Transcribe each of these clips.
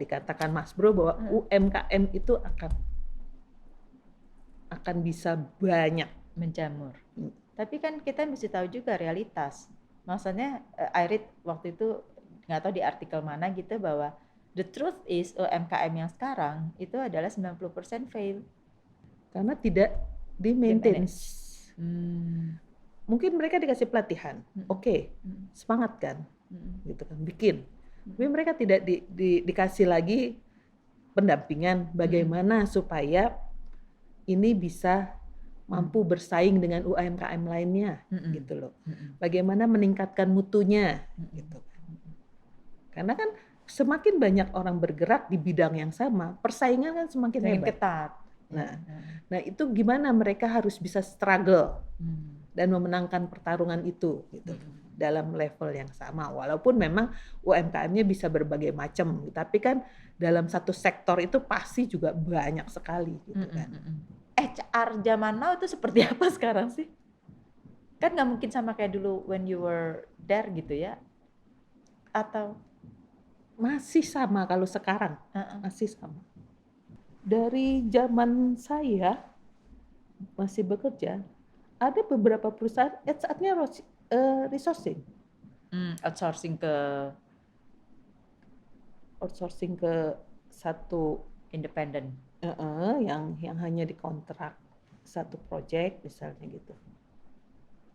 dikatakan Mas Bro bahwa UMKM itu akan bisa banyak menjamur. Tapi kan kita mesti tahu juga realitas. Maksudnya I read waktu itu nggak tahu di artikel mana gitu bahwa the truth is UMKM yang sekarang itu adalah 90% fail karena tidak di-maintain. Mungkin mereka dikasih pelatihan, oke, semangat kan, gitu kan, bikin. Tapi mereka tidak dikasih lagi pendampingan bagaimana supaya ini bisa mampu bersaing dengan UMKM lainnya, gitu loh. Bagaimana meningkatkan mutunya, gitu. Karena kan semakin banyak orang bergerak di bidang yang sama, persaingan kan semakin hebat. Ketat. Nah itu gimana mereka harus bisa struggle dan memenangkan pertarungan itu, gitu, dalam level yang sama. Walaupun memang UMKM-nya bisa berbagai macam, tapi kan dalam satu sektor itu pasti juga banyak sekali, gitu kan. HR zaman now itu seperti apa sekarang sih? Kan nggak mungkin sama kayak dulu when you were there gitu ya? Atau masih sama kalau sekarang, masih sama. Dari zaman saya masih bekerja, ada beberapa perusahaan HR-nya resourcing, outsourcing ke satu independen, yang hanya dikontrak satu project misalnya gitu.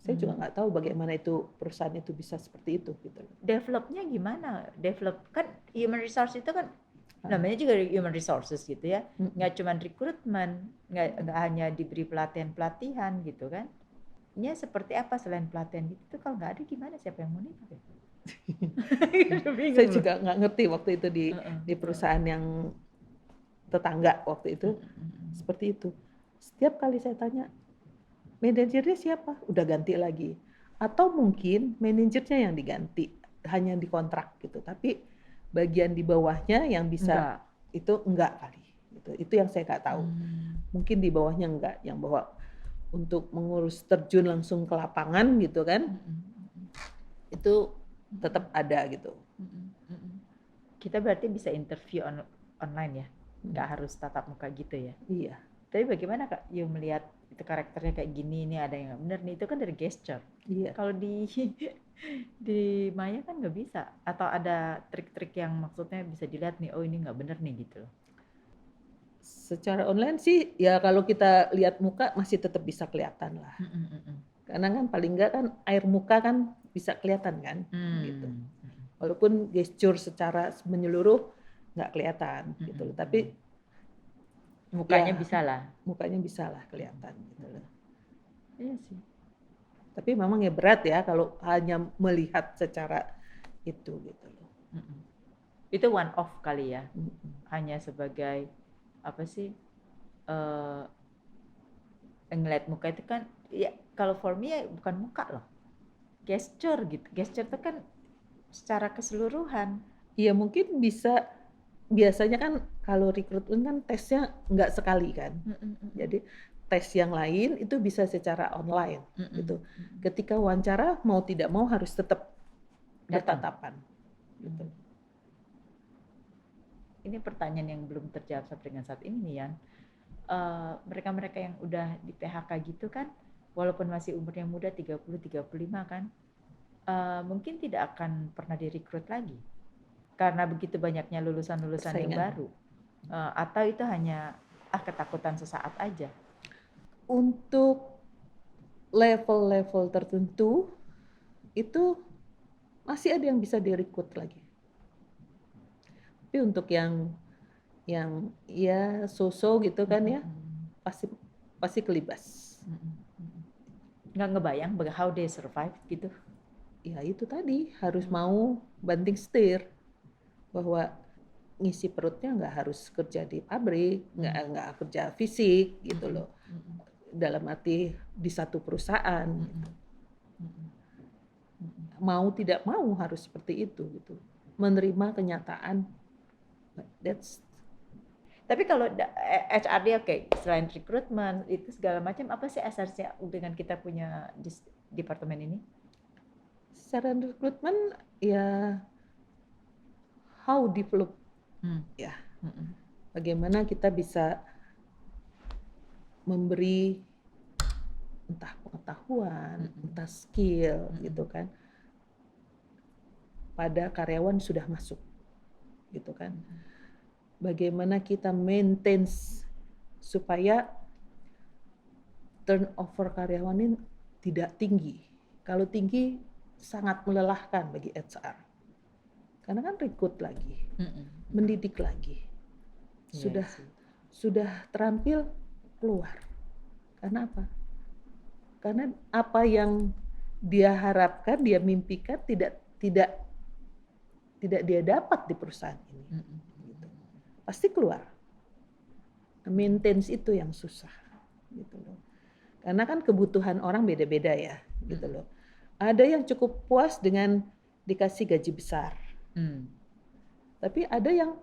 Saya juga nggak tahu bagaimana itu perusahaan itu bisa seperti itu gitu. Developnya gimana? Develop kan human resource itu kan namanya juga human resources gitu ya. Nggak cuma rekrutmen, nggak hanya diberi pelatihan gitu kan. Ini seperti apa selain pelatihan gitu? Kalau nggak ada gimana siapa yang mau nikah? Saya juga nggak ngerti waktu itu di perusahaan yang tetangga waktu itu seperti itu. Setiap kali saya tanya, manajernya siapa? Udah ganti lagi. Atau mungkin manajernya yang diganti, hanya dikontrak gitu. Tapi bagian di bawahnya yang bisa itu enggak kali. Itu yang saya nggak tahu. Mungkin di bawahnya enggak, yang bahwa untuk mengurus terjun langsung ke lapangan gitu kan, itu tetap ada gitu. Kita berarti bisa interview online ya, nggak harus tatap muka gitu ya? Iya. Tapi bagaimana Kak, you melihat itu karakternya kayak gini, ini ada yang nggak benar nih, itu kan dari gesture. Iya. Kalau di Maya kan nggak bisa, atau ada trik-trik yang maksudnya bisa dilihat nih, oh ini nggak benar nih gitu. Secara online sih ya kalau kita lihat muka masih tetap bisa kelihatan lah. Karena kan paling nggak kan air muka kan bisa kelihatan kan, gitu. Walaupun gesture secara menyeluruh nggak kelihatan gitu loh, tapi mukanya ya, bisa lah. Mukanya bisa lah kelihatan gitu loh. Iya sih. Tapi memang ya berat ya kalau hanya melihat secara itu gitu loh. Itu one off kali ya. Hanya sebagai apa sih? Ngeliat muka itu kan ya kalau for me ya bukan muka loh. Gesture gitu. Gesture itu kan secara keseluruhan. Iya mungkin bisa, biasanya kan kalau rekrutmen kan tesnya nggak sekali kan. Jadi tes yang lain itu bisa secara online gitu. Ketika wawancara mau tidak mau harus tetap bertatapan gitu. Ini pertanyaan yang belum terjawab sampai dengan saat ini Yan. Mereka-mereka yang udah di PHK gitu kan, walaupun masih umurnya muda 30-35 kan, mungkin tidak akan pernah direkrut lagi karena begitu banyaknya lulusan-lulusan yang baru, atau itu hanya ketakutan sesaat aja. Untuk level-level tertentu itu masih ada yang bisa direkrut lagi. Tapi untuk yang ya so-so gitu kan ya, pasti kelibas. Nggak ngebayang how they survive gitu. Ya itu tadi harus mau banting setir bahwa ngisi perutnya nggak harus kerja di pabrik, nggak kerja fisik gitu loh. Dalam arti di satu perusahaan. Gitu. Mau tidak mau harus seperti itu gitu. Menerima kenyataan. Tapi kalau HRD oke, selain rekrutmen itu segala macam, apa sih asasnya dengan kita punya departemen ini? Secara rekrutmen ya how develop Ya, bagaimana kita bisa memberi entah pengetahuan, entah skill gitu kan pada karyawan sudah masuk gitu kan. Bagaimana kita maintain supaya turnover karyawan ini tidak tinggi. Kalau tinggi sangat melelahkan bagi HR. Karena kan rekrut lagi, mendidik lagi. Sudah terampil keluar. Karena apa? Karena apa yang dia harapkan, dia mimpikan tidak dia dapat di perusahaan ini. Gitu. Pasti keluar. Maintenance itu yang susah, gitu loh. Karena kan kebutuhan orang beda-beda ya, gitu loh. Ada yang cukup puas dengan dikasih gaji besar, tapi ada yang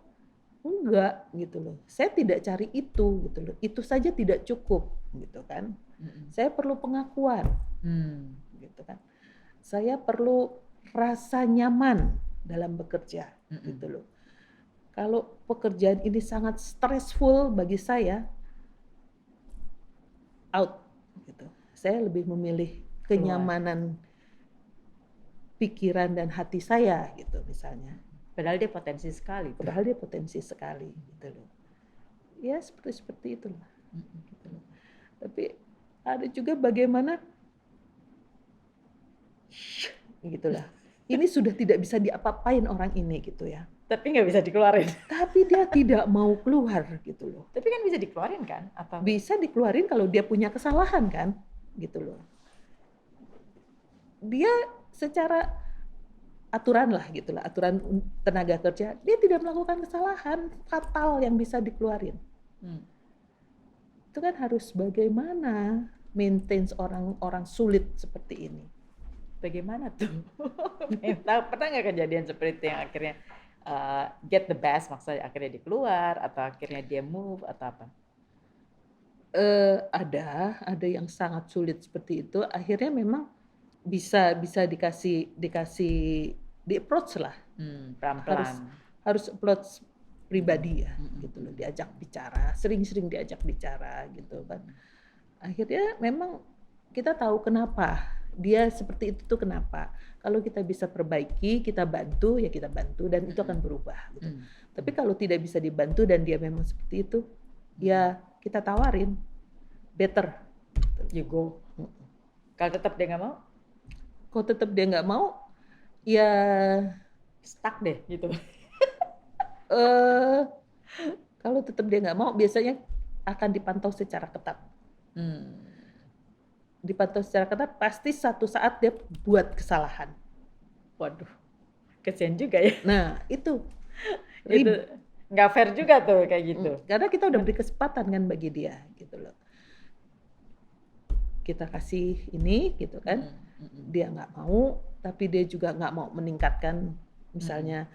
enggak, gitu loh. Saya tidak cari itu, gitu loh. Itu saja tidak cukup, gitu kan. Saya perlu pengakuan, gitu kan. Saya perlu rasa nyaman dalam bekerja, gitu loh. Kalau pekerjaan ini sangat stressful bagi saya, out, gitu. Saya lebih memilih kenyamanan pikiran dan hati saya, gitu misalnya. Padahal dia potensi sekali. Gitu loh. Ya seperti itulah. Gitu loh. Tapi ada juga bagaimana, gitulah. Ini sudah tidak bisa diapa-apain orang ini gitu ya. Tapi nggak bisa dikeluarin. Tapi dia tidak mau keluar gitu loh. Tapi kan bisa dikeluarin kan? Atau bisa dikeluarin kalau dia punya kesalahan kan, gitu loh. Dia secara aturan lah gitulah, aturan tenaga kerja, dia tidak melakukan kesalahan fatal yang bisa dikeluarin. Itu kan harus bagaimana maintain orang-orang sulit seperti ini. Bagaimana tuh? Pernah nggak kejadian seperti itu yang akhirnya get the best, maksudnya akhirnya dia keluar atau akhirnya dia move atau apa? Ada yang sangat sulit seperti itu. Akhirnya memang bisa dikasih di approach lah, pelan-pelan. Harus approach pribadi ya, gitu loh, diajak bicara, sering-sering diajak bicara gitu kan. Akhirnya memang kita tahu kenapa dia seperti itu tuh kenapa. Kalau kita bisa perbaiki, kita bantu ya kita bantu dan itu akan berubah. Gitu. Tapi kalau tidak bisa dibantu dan dia memang seperti itu, ya kita tawarin, better. You go. Kalau tetap dia nggak mau? Kalau tetap dia nggak mau, ya stuck deh gitu. Kalau tetap dia nggak mau, biasanya akan dipantau secara ketat. Dipantau secara ketat, pasti satu saat dia buat kesalahan. Waduh, kesian juga ya. Nah itu nggak fair juga tuh kayak gitu. Karena kita udah beri kesempatan kan bagi dia, gitu loh. Kita kasih ini, gitu kan. Dia nggak mau, tapi dia juga nggak mau meningkatkan, misalnya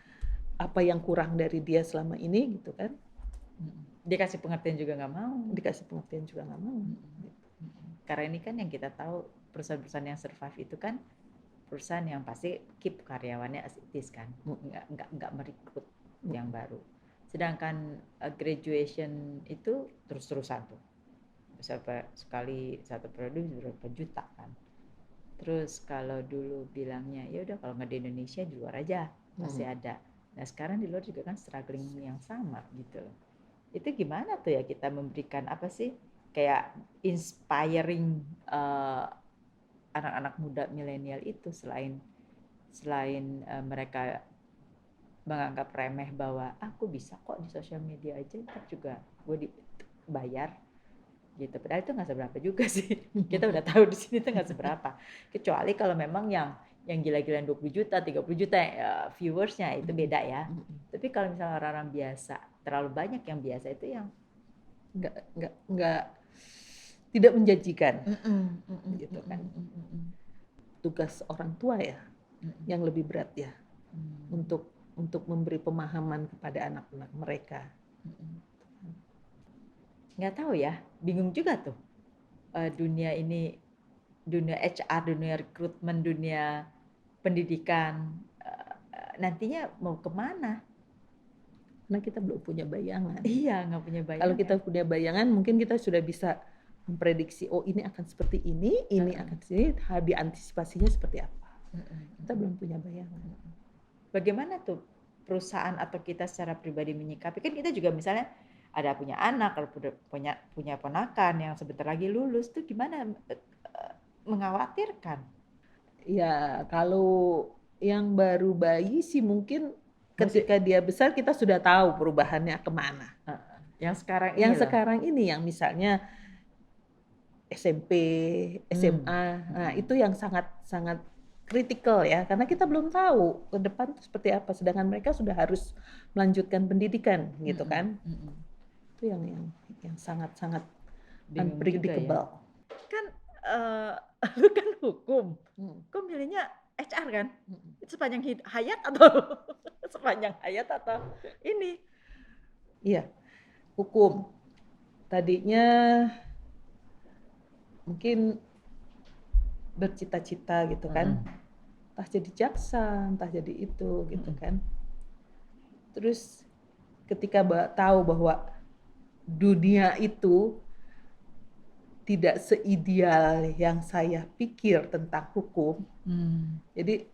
apa yang kurang dari dia selama ini, gitu kan. Dia kasih pengertian juga nggak mau. Gitu. Karena ini kan yang kita tahu perusahaan-perusahaan yang survive itu kan perusahaan yang pasti keep karyawannya as it is kan, nggak merekrut yang baru. Sedangkan graduation itu terus-terusan tuh. Sekali satu produksi berapa juta kan. Terus kalau dulu bilangnya ya udah kalau nggak di Indonesia di luar aja masih ada. Nah sekarang di luar juga kan struggling yang sama gitu. Itu gimana tuh ya kita memberikan apa sih kayak inspiring anak-anak muda milenial itu selain mereka menganggap remeh bahwa aku bisa kok di sosial media aja ntar juga gue dibayar gitu. Padahal itu nggak seberapa juga sih. Kita udah tahu di sini tuh nggak seberapa. Kecuali kalau memang yang gila-gilaan 20 juta, 30 juta viewersnya itu beda ya. Tapi kalau misalnya orang-orang biasa, terlalu banyak yang biasa itu yang nggak tidak menjanjikan, gitu kan. Tugas orang tua ya, yang lebih berat ya, untuk memberi pemahaman kepada anak-anak mereka. Nggak tahu ya, bingung juga tuh dunia ini, dunia HR, dunia rekrutmen, dunia pendidikan nantinya mau kemana? karena kita belum punya bayangan. Iya, nggak punya bayangan. Kalau kita punya bayangan, mungkin kita sudah bisa memprediksi, oh ini akan seperti ini akan seperti ini, diantisipasinya seperti apa. Kita belum punya bayangan. Bagaimana tuh perusahaan atau kita secara pribadi menyikapi? Kan kita juga misalnya ada punya anak, kalau punya ponakan yang sebentar lagi lulus, tuh gimana? Mengkhawatirkan. Ya, kalau yang baru bayi sih mungkin ketika dia besar kita sudah tahu perubahannya kemana. Yang sekarang ini Yang sekarang ini yang misalnya SMP, SMA, nah itu yang sangat kritikal ya, karena kita belum tahu ke depan itu seperti apa, sedangkan mereka sudah harus melanjutkan pendidikan gitu kan. Itu yang sangat unpredictable. Kan lu kan hukum, kok milihnya HR kan? Itu sepanjang hayat atau sepanjang hayat atau ini? Iya, hukum. Tadinya mungkin bercita-cita gitu kan, entah jadi jaksa, entah jadi itu gitu kan. Terus ketika tahu bahwa dunia itu tidak seideal yang saya pikir tentang hukum, jadi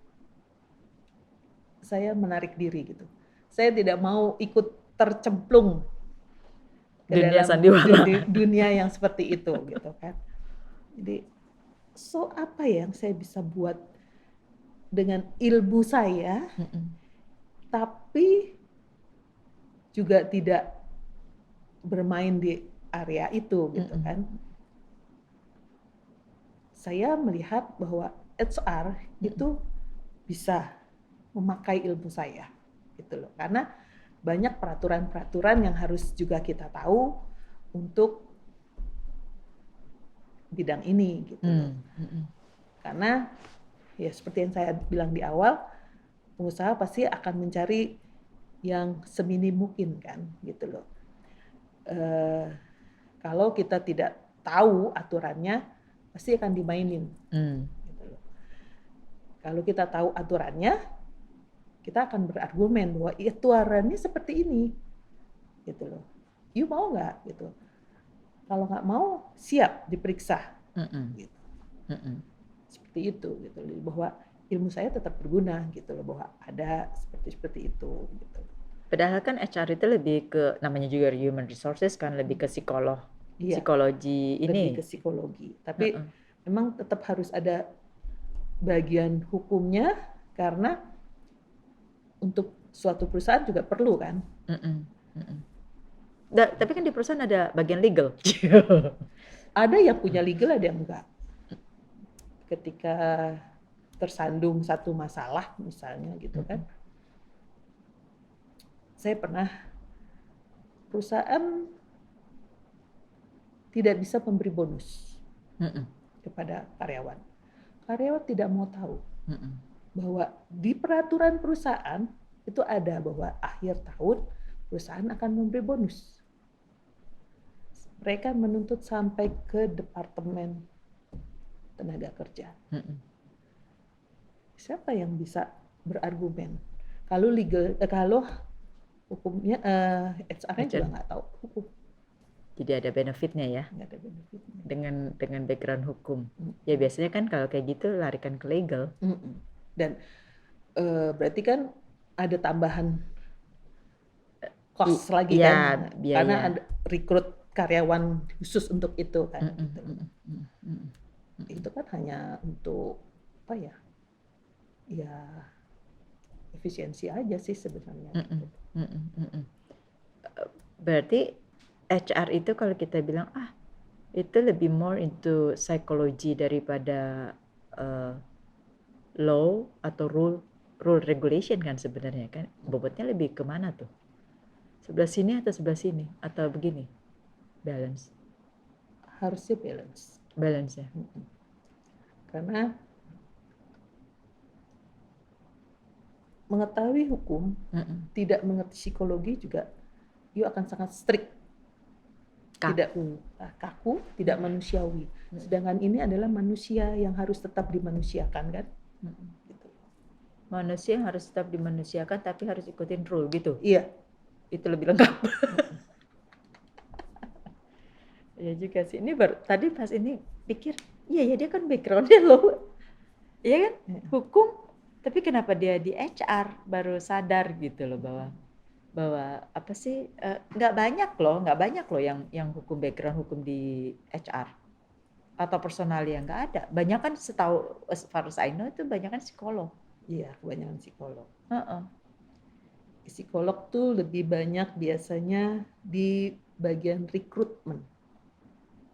saya menarik diri gitu. Saya tidak mau ikut tercemplung ke dalam dunia yang seperti itu gitu kan. Jadi apa yang saya bisa buat dengan ilmu saya, tapi juga tidak bermain di area itu gitu kan. Saya melihat bahwa HR itu bisa memakai ilmu saya gitu loh, karena banyak peraturan-peraturan yang harus juga kita tahu untuk bidang ini gitu loh. Karena ya seperti yang saya bilang di awal, pengusaha pasti akan mencari yang seminim mungkin kan gitu loh. Kalau kita tidak tahu aturannya pasti akan dimainin gitu loh. Kalau kita tahu aturannya, kita akan berargumen bahwa aturannya seperti ini gitu loh. You mau nggak gitu? Kalau nggak mau, siap diperiksa. Gitu. Seperti itu gitu loh, bahwa ilmu saya tetap berguna gitu loh, bahwa ada seperti itu gitu. Padahal kan HR itu lebih ke, namanya juga human resources kan, lebih ke psikologi ini. Lebih ke psikologi. Tapi memang tetap harus ada bagian hukumnya, karena untuk suatu perusahaan juga perlu kan. Tapi kan di perusahaan ada bagian legal. Ada yang punya legal, ada yang enggak. Ketika tersandung satu masalah misalnya gitu kan. Saya pernah, perusahaan tidak bisa memberi bonus kepada karyawan. Karyawan tidak mau tahu bahwa di peraturan perusahaan itu ada bahwa akhir tahun perusahaan akan memberi bonus. Mereka menuntut sampai ke departemen tenaga kerja. Siapa yang bisa berargumen? Kalau kalau hukumnya HR-nya juga nggak tahu hukum. Jadi ada benefitnya ya? Nggak ada benefitnya. Dengan background hukum. Ya biasanya kan kalau kayak gitu larikan ke legal. Dan berarti kan ada tambahan cost lagi kan, biaya. Karena ada rekrut karyawan khusus untuk itu kan. Gitu. Itu kan hanya untuk apa ya? Ya efisiensi aja sih sebenarnya. Berarti HR itu kalau kita bilang itu lebih more into psychology daripada law atau rule regulation kan sebenarnya kan. Bobotnya lebih kemana tuh? Sebelah sini atau sebelah sini atau begini? Balance. Harusnya balance. Balance ya. Karena mengetahui hukum, tidak mengerti psikologi juga, you akan sangat strict, tidak kaku, tidak manusiawi. Sedangkan ini adalah manusia yang harus tetap dimanusiakan kan? Gitu. Manusia yang harus tetap dimanusiakan, tapi harus ikutin rule gitu. Iya. itu lebih lengkap. Ya juga sih. Ini baru tadi pas ini pikir, iya ya dia kan backgroundnya loh, iya kan hukum, tapi kenapa dia di HR baru sadar gitu loh bahwa apa sih nggak banyak loh yang hukum background hukum di HR atau personalia nggak ada. Banyak kan setahu as far as I know itu banyak kan psikolog. Iya, kebanyakan psikolog. Heeh. Psikolog tuh lebih banyak biasanya di bagian rekrutmen.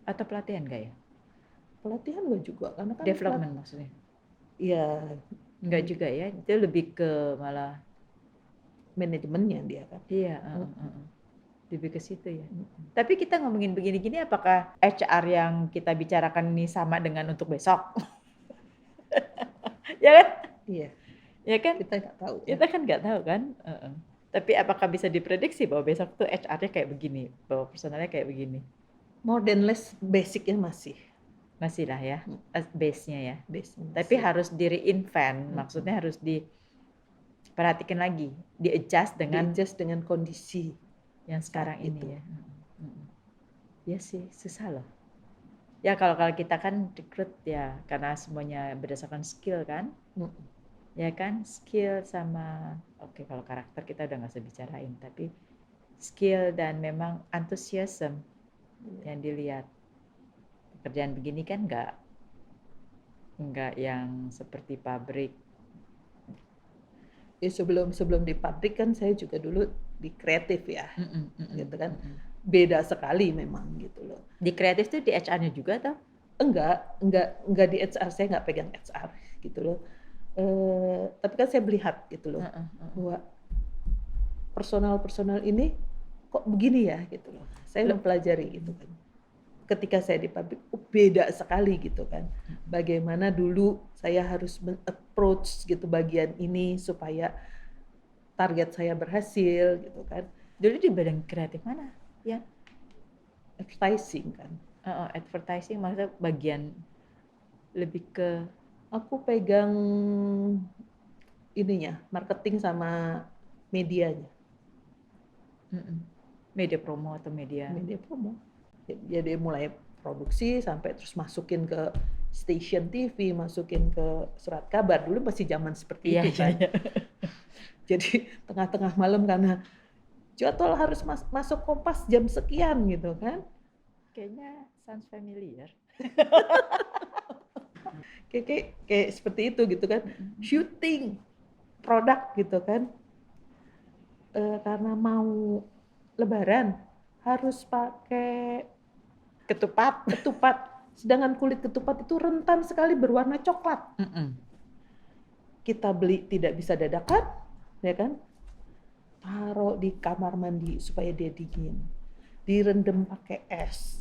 Atau pelatihan nggak ya? Pelatihan nggak juga, karena kan Development maksudnya? Iya. Nggak juga ya, itu lebih ke malah manajemennya dia kan. Iya, lebih ke situ ya. Tapi kita ngomongin begini-gini, apakah HR yang kita bicarakan ini sama dengan untuk besok? Ya kan? Iya. Ya kan? Kita nggak tahu. Kita kan nggak tahu kan. Tapi apakah bisa diprediksi bahwa besok tuh HR-nya kayak begini, bahwa personalnya kayak begini? More than less basicnya masih lah ya, base-nya ya. Base-nya Tapi harus di reinvent, maksudnya harus diperhatikan lagi, di-adjust dengan kondisi yang sekarang ini ya. Ya sih, susah loh. Ya kalau kita kan rekrut ya, karena semuanya berdasarkan skill kan. Ya kan, skill sama oke, kalau karakter kita udah nggak usah bicarain, tapi skill dan memang antusiasme yang dilihat. Pekerjaan begini kan nggak yang seperti pabrik. Ya sebelum di pabrik kan saya juga dulu di kreatif ya, gitu kan. Beda sekali memang gitu loh. Di kreatif tuh di HR-nya juga atau? Enggak di HR, saya nggak pegang HR gitu loh. Tapi kan saya melihat gitu loh, bahwa personal ini kok begini ya gitu loh. Saya mempelajari gitu kan. Ketika saya di pabrik, beda sekali gitu kan. Bagaimana dulu saya harus approach gitu bagian ini supaya target saya berhasil gitu kan. Dulu di bagian kreatif mana? Ya. Advertising kan. Advertising maksudnya bagian lebih ke. Aku pegang ininya, marketing sama medianya. Media promo atau media? Media promo. Jadi mulai produksi sampai terus masukin ke stasiun TV, masukin ke surat kabar. Dulu masih zaman seperti itu kan. Iya. Jadi tengah-tengah malam karena jadwal harus masuk Kompas jam sekian gitu kan. Kayaknya sounds familiar. kayak seperti itu gitu kan. Shooting produk gitu kan. Karena mau lebaran harus pakai ketupat. Sedangkan kulit ketupat itu rentan sekali berwarna coklat. Kita beli tidak bisa dadakan, ya kan? Taruh di kamar mandi supaya dia dingin. Direndam pakai es.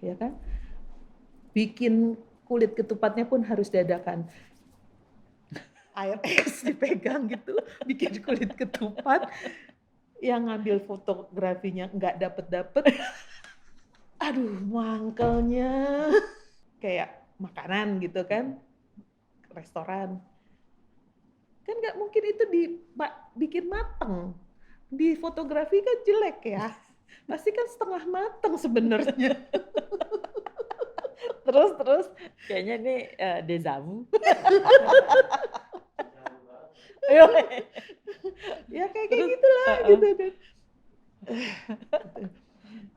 Ya kan? Bikin kulit ketupatnya pun harus dadakan. Air es dipegang gitu, bikin kulit ketupat. Yang ngambil fotografinya nggak dapet. Aduh, mangkelnya. Kayak makanan gitu kan. Restoran. Kan nggak mungkin itu dibikin mateng. Di fotografi kan jelek ya. Pasti kan setengah mateng sebenarnya. Terus kayaknya nih dejavu. Ya kayak gitulah gitu kan.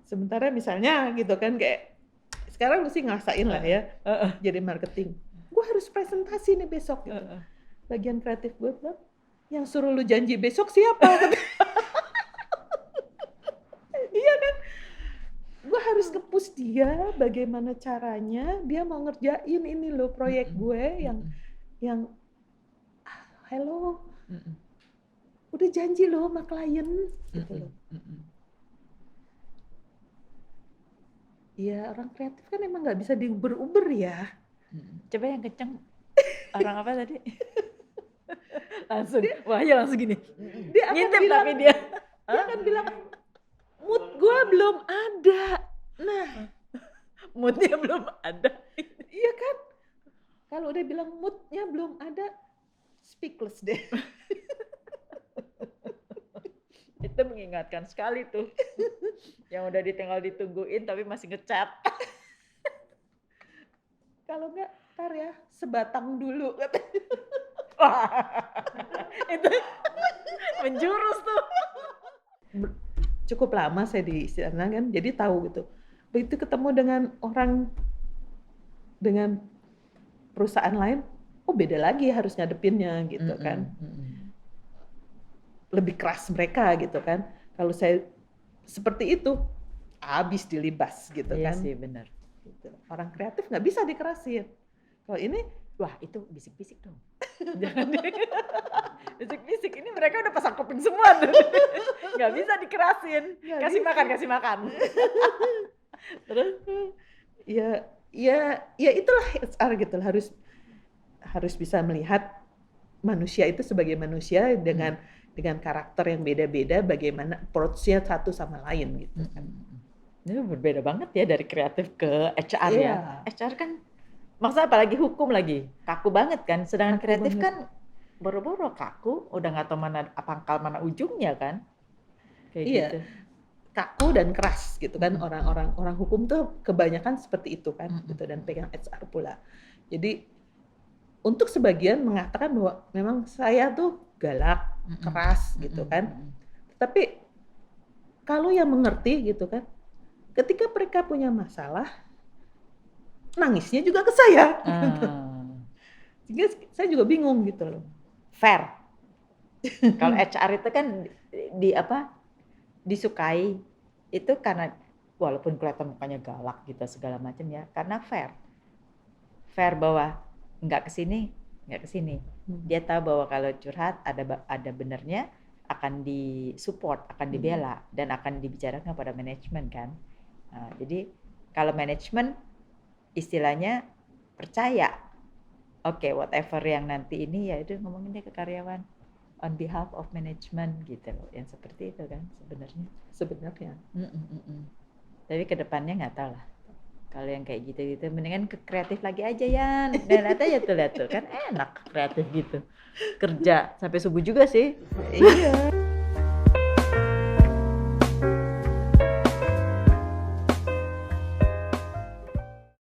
Sementara misalnya gitu kan, kayak sekarang mesti ngerasain lah ya, jadi marketing. Gue harus presentasi nih besok gitu. Bagian kreatif gue bilang, yang suruh lu janji besok siapa? Iya kan? Gue harus nge-push dia bagaimana caranya dia mau ngerjain ini loh proyek gue yang hello, udah janji loh sama klien gitu loh. Ya orang kreatif kan emang nggak bisa diuber-uber ya. Coba yang kenceng. Orang apa tadi? Langsung, Wahyu langsung gini. Dia akan ngintip bilang, tapi dia akan bilang, mood gue belum ada. Nah, moodnya belum ada. Iya kan? Kalau udah bilang moodnya belum ada, speechless deh. Itu mengingatkan sekali tuh. Yang udah tinggal ditungguin tapi masih ngechat. Kalau enggak, ntar ya sebatang dulu katanya. Wah, itu menjurus tuh. Cukup lama saya di sana kan, jadi tahu gitu. Begitu ketemu dengan orang dengan perusahaan lain, oh beda lagi harus ngadepinnya gitu kan. Lebih keras mereka gitu kan. Kalau saya seperti itu, habis dilibas gitu Iya kan. sih, benar. Gitu. Orang kreatif nggak bisa dikerasin. Kalau ini, wah itu bisik-bisik dong. Jangan bisik-bisik, ini mereka udah pasang kuping semua tuh. Nggak bisa dikerasin. Kasih makan. Terus ya itulah HR gitu, harus bisa melihat manusia itu sebagai manusia dengan karakter yang beda-beda, bagaimana approach-nya satu sama lain gitu kan. Ini berbeda banget ya dari kreatif ke HR ya. HR kan maksudnya apalagi hukum lagi, kaku banget kan. Sedangkan kaku kreatif banget. Kan boro-boro kaku, udah nggak tahu mana pangkal mana ujungnya kan. Kayak gitu. Kaku dan keras gitu kan. Orang hukum tuh kebanyakan seperti itu kan gitu, dan pegang HR pula. Jadi untuk sebagian mengatakan bahwa memang saya tuh galak, keras gitu kan. Tapi kalau yang mengerti gitu kan, ketika mereka punya masalah, nangisnya juga ke saya. Sehingga saya juga bingung gitu loh. Fair. Kalau HR itu kan disukai itu karena walaupun kelihatan mukanya galak gitu segala macam ya, karena fair bahwa nggak kesini. Dia tahu bahwa kalau curhat ada benernya, akan disupport, akan dibela, dan akan dibicarakan pada manajemen kan. Nah, jadi kalau manajemen istilahnya percaya, oke, whatever yang nanti ini ya itu ngomongin deh ke karyawan on behalf of management gitu loh, yang seperti itu kan sebenarnya. Tapi kedepannya nggak tahu lah. Kalau yang kayak gitu mendingan ke kreatif lagi aja ya. Dan lihat tuh kan enak kreatif gitu. Kerja sampai subuh juga sih. Iya.